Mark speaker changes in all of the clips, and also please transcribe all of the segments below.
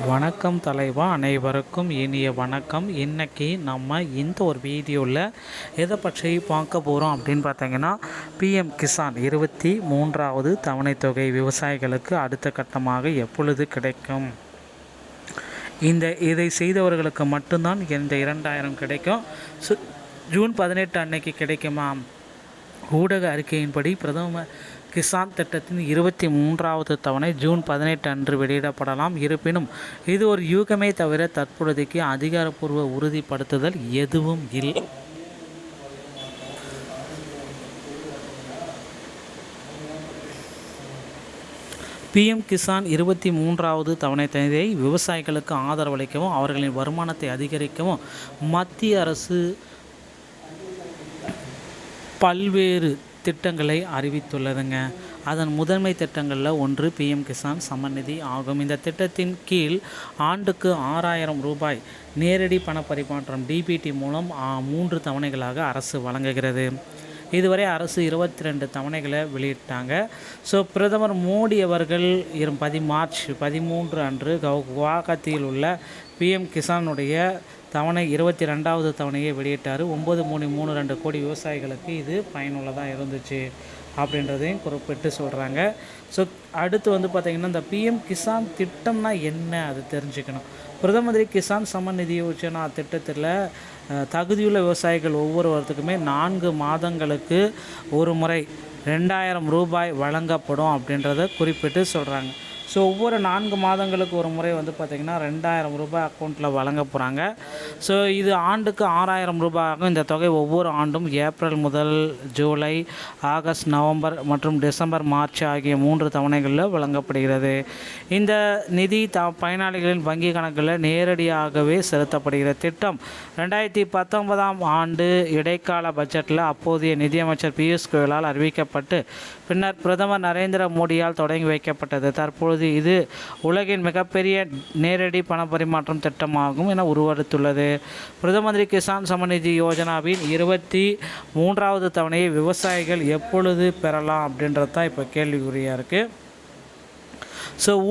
Speaker 1: வணக்கம் தலைவா, அனைவருக்கும் இனிய வணக்கம். இன்றைக்கி நம்ம இந்த ஒரு வீடியோவில் எதை பற்றி பார்க்க போகிறோம் அப்படின்னு பார்த்தீங்கன்னா, பிஎம் கிசான் 23வது தவணை தொகை விவசாயிகளுக்கு அடுத்த கட்டமாக எப்பொழுது கிடைக்கும், இதை செய்தவர்களுக்கு மட்டும்தான் இந்த 2000 கிடைக்கும். ஜூன் 18 அன்னைக்கு கிடைக்குமா? ஊடக அறிக்கையின்படி பிரதமர் கிசான் திட்டத்தின் 23வது தவணை ஜூன் 18 அன்று வெளியிடப்படலாம். இருப்பினும் இது ஒரு யூகமே தவிர தற்பொழுதைக்கு அதிகாரப்பூர்வ உறுதிப்படுத்துதல் எதுவும் இல்லை. பிஎம் கிசான் 23வது தவணை தொகையை விவசாயிகளுக்கு ஆதரவளிக்கவும் அவர்களின் வருமானத்தை அதிகரிக்கவும் மத்திய அரசு பல்வேறு திட்டங்களை அறிவித்துள்ளதுங்க. அதன் முதன்மை திட்டங்களில் ஒன்று பிஎம் கிசான் சமநிதி ஆகும். இந்த திட்டத்தின் கீழ் ஆண்டுக்கு 6000 ரூபாய் நேரடி பண பரிமாற்றம் டிபிடி மூலம் 3 தவணைகளாக அரசு வழங்குகிறது. இதுவரை அரசு 22 தவணைகளை வெளியிட்டாங்க. பிரதமர் மோடி அவர்கள் மார்ச் 13 அன்று குவாஹாத்தியில் உள்ள பிஎம் கிசானுடைய தவணை 22வது தவணையை வெளியிட்டார். 9.32 கோடி விவசாயிகளுக்கு இது பயனுள்ளதாக இருந்துச்சு அப்படின்றதையும் குறிப்பிட்டு சொல்கிறாங்க. அடுத்து பார்த்திங்கன்னா, இந்த பிஎம் கிசான் திட்டம்னா என்ன, அது தெரிஞ்சுக்கணும். பிரதம மந்திரி கிசான் சமநிதி யோஜனா திட்டத்தில் தகுதியுள்ள விவசாயிகள் ஒவ்வொருவருக்குமே 4 மாதங்களுக்கு ஒரு முறை 2000 ரூபாய் வழங்கப்படும் அப்படின்றத குறிப்பிட்டு சொல்கிறாங்க. ஒவ்வொரு 4 மாதங்களுக்கு ஒரு முறை பார்த்திங்கன்னா 2000 ரூபாய் அக்கௌண்ட்டில் வழங்க போகிறாங்க. இது ஆண்டுக்கு 6000 ரூபாயாகும். இந்த தொகை ஒவ்வொரு ஆண்டும் ஏப்ரல் முதல் ஜூலை, ஆகஸ்ட், நவம்பர் மற்றும் டிசம்பர், மார்ச் ஆகிய 3 தவணைகளில் வழங்கப்படுகிறது. இந்த நிதி பயனாளிகளின் வங்கி கணக்கில் நேரடியாகவே செலுத்தப்படுகிற திட்டம் 2019ஆம் ஆண்டு இடைக்கால பட்ஜெட்டில் அப்போதைய நிதியமைச்சர் பியூஷ் கோயலால் அறிவிக்கப்பட்டு பின்னர் பிரதமர் நரேந்திர மோடியால் தொடங்கி வைக்கப்பட்டது. தற்பொழுது இது உலகின் மிகப்பெரிய நேரடி பண பரிமாற்றம் திட்டமாகும் என உருவெடுத்துள்ளது. பிரதம மந்திரி கிசான் சமநிதி யோஜனாவின் 23வது தவணையை விவசாயிகள் எப்பொழுது பெறலாம் அப்படின்றது தான் இப்போ கேள்விக்குறியாக இருக்குது.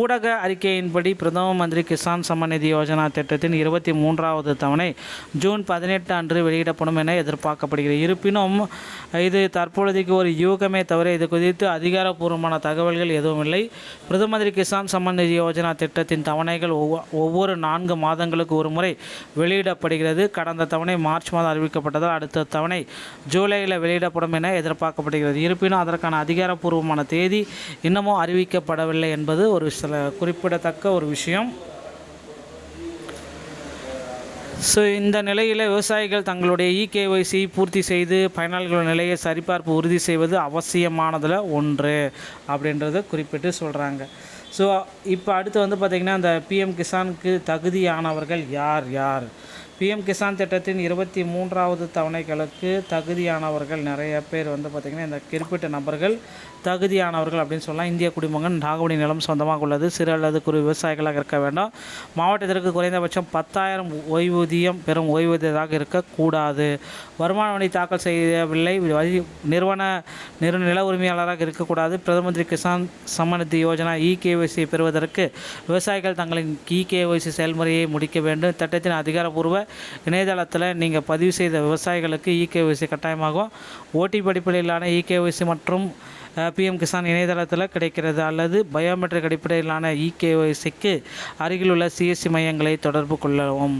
Speaker 1: ஊடக அறிக்கையின்படி பிரதம மந்திரி கிசான் சமநிதி யோஜனா திட்டத்தின் 23வது தவணை ஜூன் 18 அன்று வெளியிடப்படும் என எதிர்பார்க்கப்படுகிறது. இருப்பினும் இது தற்பொழுதைக்கு ஒரு யூகமே தவிர இது குறித்து அதிகாரப்பூர்வமான தகவல்கள் எதுவும் இல்லை. பிரதம மந்திரி கிசான் சமநிதி யோஜனா திட்டத்தின் தவணைகள் ஒவ்வொரு 4 மாதங்களுக்கு ஒரு முறை வெளியிடப்படுகிறது. கடந்த தவணை மார்ச் மாதம் அறிவிக்கப்பட்டதால் அடுத்த தவணை ஜூலையில் வெளியிடப்படும் என எதிர்பார்க்கப்படுகிறது. இருப்பினும் அதற்கான அதிகாரப்பூர்வமான தேதி இன்னமும் அறிவிக்கப்படவில்லை என்பது ஒரு சில குறிப்பிடத்தக்க ஒரு விஷயம். இந்த நிலையில் விவசாயிகள் தங்களுடைய இகேஒய்சி பூர்த்தி செய்து பயனாளிகளின் நிலையை சரிபார்ப்பு உறுதி செய்வது அவசியமானதில் ஒன்று அப்படின்றத குறிப்பிட்டு சொல்கிறாங்க. இப்போ அடுத்து பார்த்திங்கன்னா, இந்த பிஎம் கிசானுக்கு தகுதியானவர்கள் யார்? பிஎம் கிசான் திட்டத்தின் 23வது தவணைகளுக்கு தகுதியானவர்கள் நிறைய பேர் பார்த்திங்கன்னா, இந்த குறிப்பிட்ட நபர்கள் தகுதியானவர்கள் அப்படின்னு சொல்லலாம். இந்திய குடிமகன், நாகவடி நிலம் சொந்தமாக உள்ளது, சிறு அல்லது குறு விவசாயிகளாக இருக்க வேண்டும், மாவட்டத்திற்கு குறைந்தபட்சம் 10,000 ஓய்வூதியம் பெறும் ஓய்வூதியதாக இருக்கக்கூடாது, வருமான வரி தாக்கல் செய்யவில்லை, நில உரிமையாளராக இருக்கக்கூடாது, பிரதம மந்திரி கிசான் சமநிதி யோஜனா இகேஒய்சி பெறுவதற்கு விவசாயிகள் தங்களின் இகேஒய்சி செயல்முறையை முடிக்க வேண்டும். திட்டத்தின் அதிகாரப்பூர்வ இணையதளத்தில் நீங்கள் பதிவு செய்த விவசாயிகளுக்கு இகேஒய்சி கட்டாயமாகும். ஓடிபி அடிப்படையிலான இகேஒய்சி மற்றும் பிஎம் கிசான் இணையதளத்தில் கிடைக்கிறது. அல்லது பயோமெட்ரிக் அடிப்படையிலான இகேஒய்சிக்கு அருகில் உள்ள சிஎஸ்சி மையங்களை தொடர்பு கொள்ளவும்.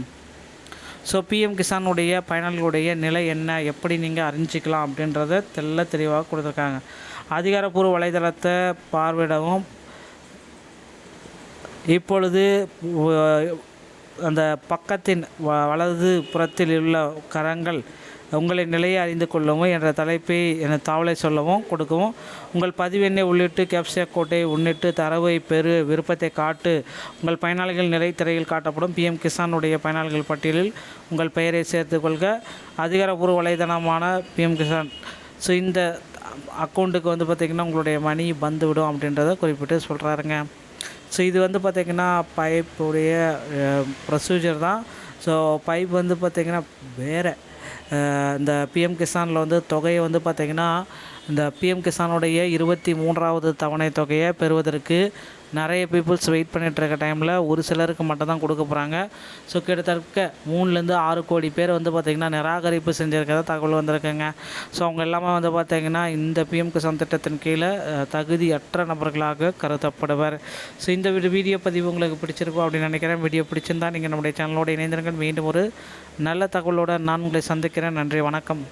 Speaker 1: பிஎம் கிசானுடைய பயனாளிகளுடைய நிலை என்ன, எப்படி நீங்கள் அறிஞ்சிக்கலாம் அப்படின்றத தெளிவாக கொடுத்துருக்காங்க. அதிகாரப்பூர்வ வலைதளத்தை பார்வையிடவும். இப்பொழுது அந்த பக்கத்தின் வலது புறத்தில் உள்ள கரங்கள் உங்களின் நிலையை அறிந்து கொள்ளவும் என்ற தலைப்பை என தாவலை சொல்லவும் கொடுக்கவும். உங்கள் பதிவெண்ணை உள்ளிட்டு கேப்சா கோட்டை உன்னிட்டு தரவை பெறு விருப்பத்தை காட்டு. உங்கள் பயனாளிகள் நிலை திரையில் காட்டப்படும். பிஎம் கிசானுடைய பயனாளிகள் பட்டியலில் உங்கள் பெயரை சேர்த்து கொள்க. அதிகாரப்பூர்வ வலைதளமான பிஎம் கிசான். இந்த அக்கௌண்ட்டுக்கு பார்த்திங்கன்னா உங்களுடைய மணி வந்துவிடும் அப்படின்றத குறிப்பிட்டு சொல்கிறாருங்க. இது பார்த்திங்கன்னா பைப்புடைய ப்ரொசீஜர் தான். பைப் பார்த்திங்கன்னா வேறு இந்த பிஎம் கிசானில் தொகையை பார்த்திங்கன்னா இந்த பிஎம் கிசானுடைய 23வது தவணை தொகையை பெறுவதற்கு நிறைய பீப்புள்ஸ் வெயிட் பண்ணிகிட்டு இருக்க டைமில் ஒரு சிலருக்கு மட்டும் தான் கொடுக்க போகிறாங்க. ஸோ கிட்டத்தட்ட 3லேருந்து 6 கோடி பேர் வந்து பார்த்திங்கன்னா நிராகரிப்பு செஞ்சுருக்கிறதா தகவல் வந்திருக்குங்க. ஸோ அவங்க எல்லாமே வந்து பார்த்திங்கன்னா இந்த பிஎம் கிசான் திட்டத்தின் கீழே தகுதியற்ற நபர்களாக கருதப்படுவர். ஸோ இந்த வீடியோ பதிவு உங்களுக்கு பிடிச்சிருக்கும் அப்படின்னு நினைக்கிறேன். வீடியோ பிடிச்சிருந்தால் நீங்கள் நம்முடைய சேனலோடு இணைந்திருங்கள். மீண்டும் ஒரு நல்ல தகவலோடு நான் உங்களை சந்திக்கிறேன். நன்றி, வணக்கம்.